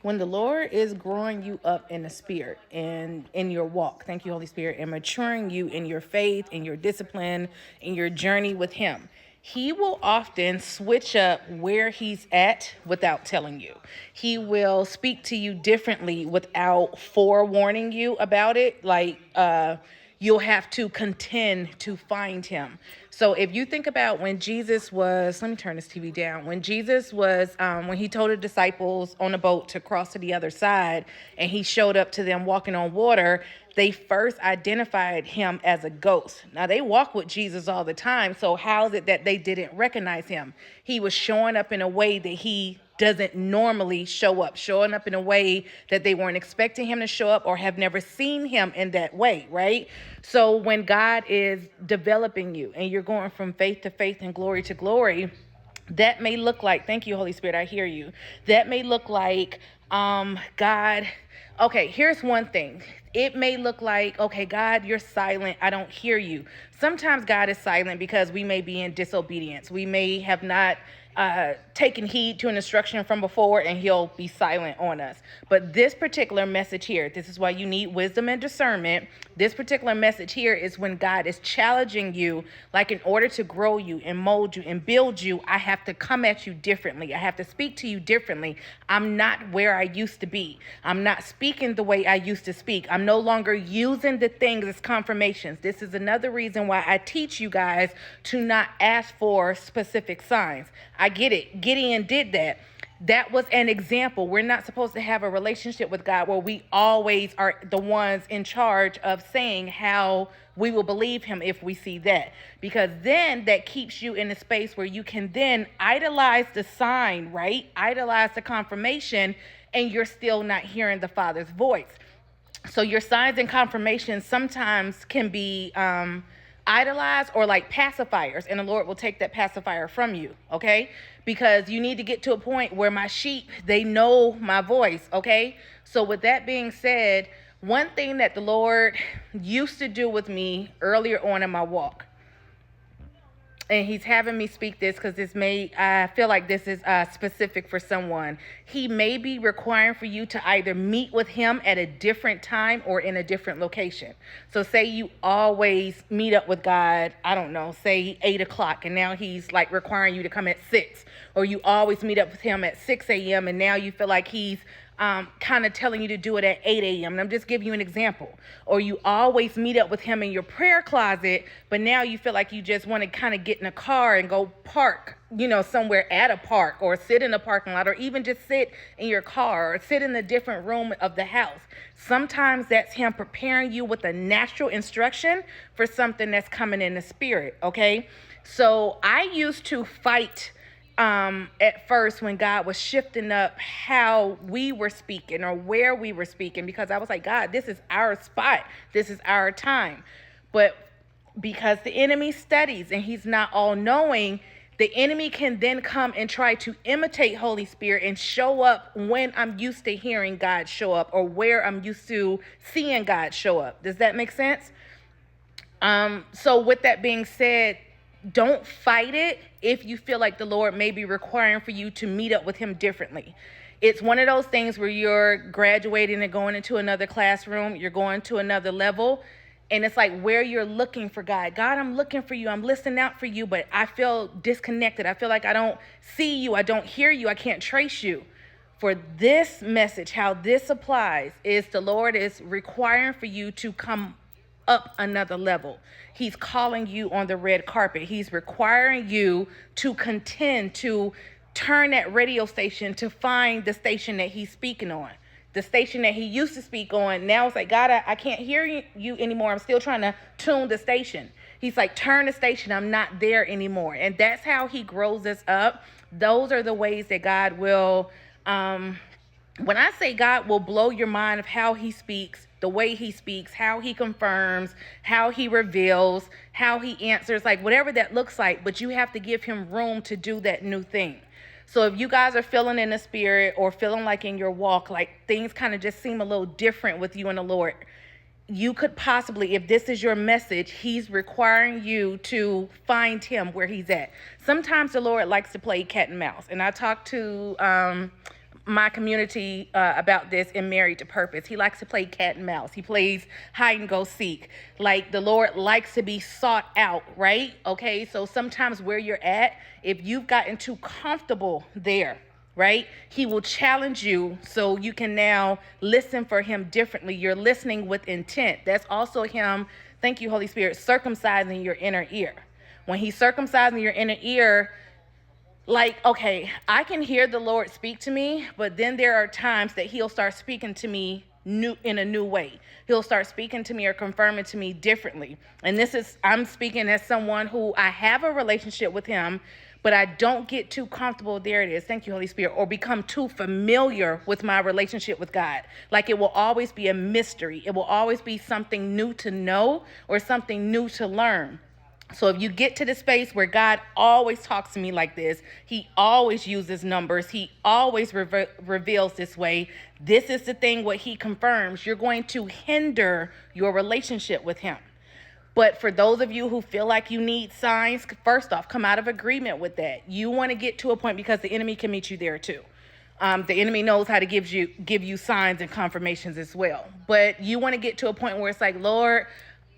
when the Lord is growing you up in the spirit and in your walk, thank you, Holy Spirit, and maturing you in your faith, in your discipline, in your journey with Him, He will often switch up where He's at without telling you. He will speak to you differently without forewarning you about it. You'll have to contend to find Him. So if you think about when Jesus was, let me turn this TV down. When Jesus was, when He told the disciples on a boat to cross to the other side, and He showed up to them walking on water, they first identified Him as a ghost. Now, they walk with Jesus all the time, so how is it that they didn't recognize Him? He was showing up in a way that He doesn't normally show up, showing up in a way that they weren't expecting Him to show up or have never seen Him in that way, right? So when God is developing you and you're going from faith to faith and glory to glory, that may look like, thank you, Holy Spirit, I hear you. That may look like, God, okay, here's one thing. It may look like, okay, God, you're silent. I don't hear you. Sometimes God is silent because we may be in disobedience. We may have not taken heed to an instruction from before, and He'll be silent on us. But this particular message here, this is why you need wisdom and discernment. This particular message here is when God is challenging you, like in order to grow you and mold you and build you, I have to come at you differently. I have to speak to you differently. I'm not where I used to be. I'm not speaking the way I used to speak. I'm no longer using the things as confirmations. This is another reason why I teach you guys to not ask for specific signs. I get it. Gideon did that. That was an example. We're not supposed to have a relationship with God where we always are the ones in charge of saying how we will believe Him if we see that. Because then that keeps you in a space where you can then idolize the sign, right? Idolize the confirmation, and you're still not hearing the Father's voice. So your signs and confirmations sometimes can be idolized or like pacifiers, and the Lord will take that pacifier from you, okay? Because you need to get to a point where my sheep, they know my voice, okay? So with that being said, one thing that the Lord used to do with me earlier on in my walk, and He's having me speak this because I feel like this is specific for someone. He may be requiring for you to either meet with Him at a different time or in a different location. So say you always meet up with God, I don't know, say 8 o'clock, and now He's like requiring you to come at 6. Or you always meet up with Him at 6 a.m. and now you feel like He's kind of telling you to do it at 8 a.m. And I'm just giving you an example. Or you always meet up with Him in your prayer closet, but now you feel like you just want to kind of get in a car and go park, somewhere at a park, or sit in a parking lot, or even just sit in your car or sit in a different room of the house. Sometimes that's Him preparing you with a natural instruction for something that's coming in the spirit, okay? So I used to fight at first when God was shifting up how we were speaking or where we were speaking, because I was like, God, this is our spot. This is our time. But because the enemy studies and he's not all knowing, the enemy can then come and try to imitate Holy Spirit and show up when I'm used to hearing God show up or where I'm used to seeing God show up. Does that make sense? So with that being said, don't fight it if you feel like the Lord may be requiring for you to meet up with Him differently. It's one of those things where you're graduating and going into another classroom, you're going to another level, and it's like where you're looking for God. God, I'm looking for you. I'm listening out for you, but I feel disconnected. I feel like I don't see you. I don't hear you. I can't trace you. For this message, how this applies is the Lord is requiring for you to come up another level. He's calling you on the red carpet. He's requiring you to contend, to turn that radio station to find the station that He's speaking on. The station that He used to speak on, now it's like, God, I can't hear you anymore. I'm still trying to tune the station. He's like, turn the station. I'm not there anymore. And that's how He grows us up. Those are the ways that God will, when I say God will blow your mind of how He speaks, the way He speaks, how He confirms, how He reveals, how He answers, like whatever that looks like, but you have to give Him room to do that new thing. So if you guys are feeling in the spirit or feeling like in your walk, like things kind of just seem a little different with you and the Lord, you could possibly, if this is your message, He's requiring you to find Him where He's at. Sometimes the Lord likes to play cat and mouse. And I talked to my community about this in Married to Purpose. He likes to play cat and mouse. He plays hide and go seek. Like, the Lord likes to be sought out, right? Okay, so sometimes where you're at, if you've gotten too comfortable there, right, he will challenge you so you can now listen for him differently. You're listening with intent. That's also him, thank you, Holy Spirit, circumcising your inner ear. When he's circumcising your inner ear, like, okay, I can hear the Lord speak to me, but then there are times that he'll start speaking to me in a new way. He'll start speaking to me or confirming to me differently. And I'm speaking as someone who I have a relationship with him, but I don't get too comfortable. There it is. Thank you, Holy Spirit. Or become too familiar with my relationship with God. Like, it will always be a mystery. It will always be something new to know or something new to learn. So if you get to the space where God always talks to me like this, he always uses numbers, he always reveals this way, this is the thing what he confirms, you're going to hinder your relationship with him. But for those of you who feel like you need signs, first off, come out of agreement with that. You want to get to a point, because the enemy can meet you there too. The enemy knows how to give you signs and confirmations as well. But you want to get to a point where it's like, Lord,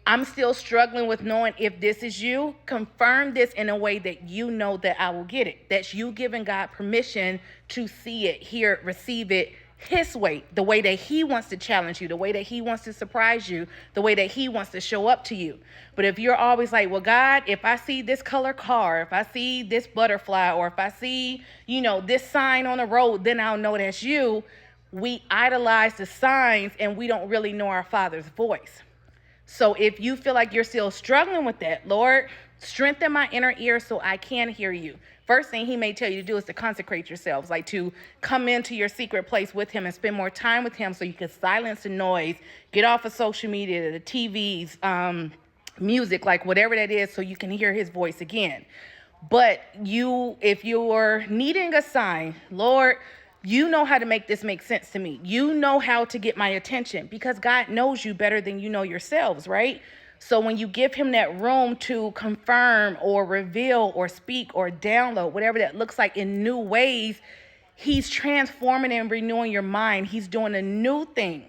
I'm still struggling with knowing if this is you. Confirm this in a way that you know that I will get it. That's you giving God permission to see it, hear it, receive it his way, the way that he wants to challenge you, the way that he wants to surprise you, the way that he wants to show up to you. But if you're always like, well, God, if I see this color car, if I see this butterfly, or if I see, this sign on the road, then I'll know that's you. We idolize the signs and we don't really know our Father's voice. So if you feel like you're still struggling with that, Lord, strengthen my inner ear so I can hear you. First thing he may tell you to do is to consecrate yourselves, like to come into your secret place with him and spend more time with him so you can silence the noise, get off of social media, the TVs, music, like whatever that is, so you can hear his voice again. But if you're needing a sign, Lord, you know how to make this make sense to me. You know how to get my attention, because God knows you better than you know yourselves, right? So when you give him that room to confirm or reveal or speak or download, whatever that looks like in new ways, he's transforming and renewing your mind. He's doing a new thing.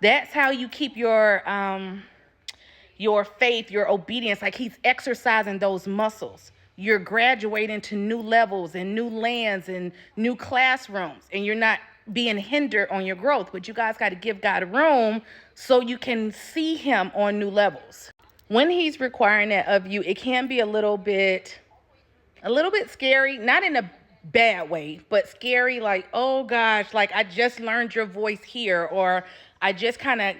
That's how you keep your faith, your obedience, like he's exercising those muscles. You're graduating to new levels and new lands and new classrooms, and you're not being hindered on your growth. But you guys got to give God room so you can see him on new levels. When he's requiring that of you, it can be a little bit scary, not in a bad way, but scary, like, oh gosh, like I just learned your voice here, or I just kind of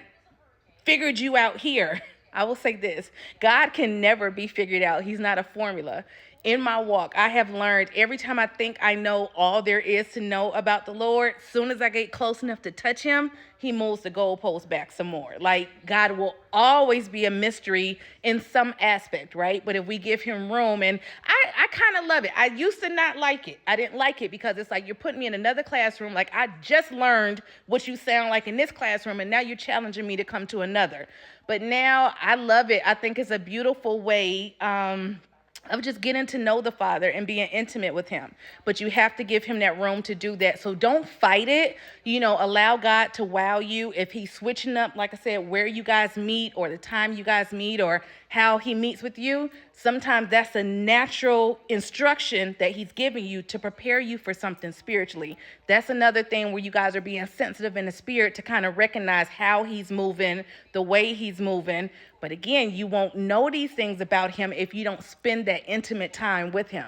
figured you out here. I will say this, God can never be figured out. He's not a formula. In my walk, I have learned every time I think I know all there is to know about the Lord, soon as I get close enough to touch him, he moves the goalpost back some more. Like, God will always be a mystery in some aspect, right? But if we give him room, and I kind of love it. I used to not like it. I didn't like it because it's like you're putting me in another classroom. Like, I just learned what you sound like in this classroom, and now you're challenging me to come to another. But now I love it. I think it's a beautiful way of just getting to know the Father and being intimate with him. But you have to give him that room to do that. So don't fight it. Allow God to wow you. If he's switching up, like I said, where you guys meet or the time you guys meet or how he meets with you, sometimes that's a natural instruction that he's giving you to prepare you for something spiritually. That's another thing where you guys are being sensitive in the spirit to kind of recognize how he's moving, the way he's moving. But again, you won't know these things about him if you don't spend that intimate time with him.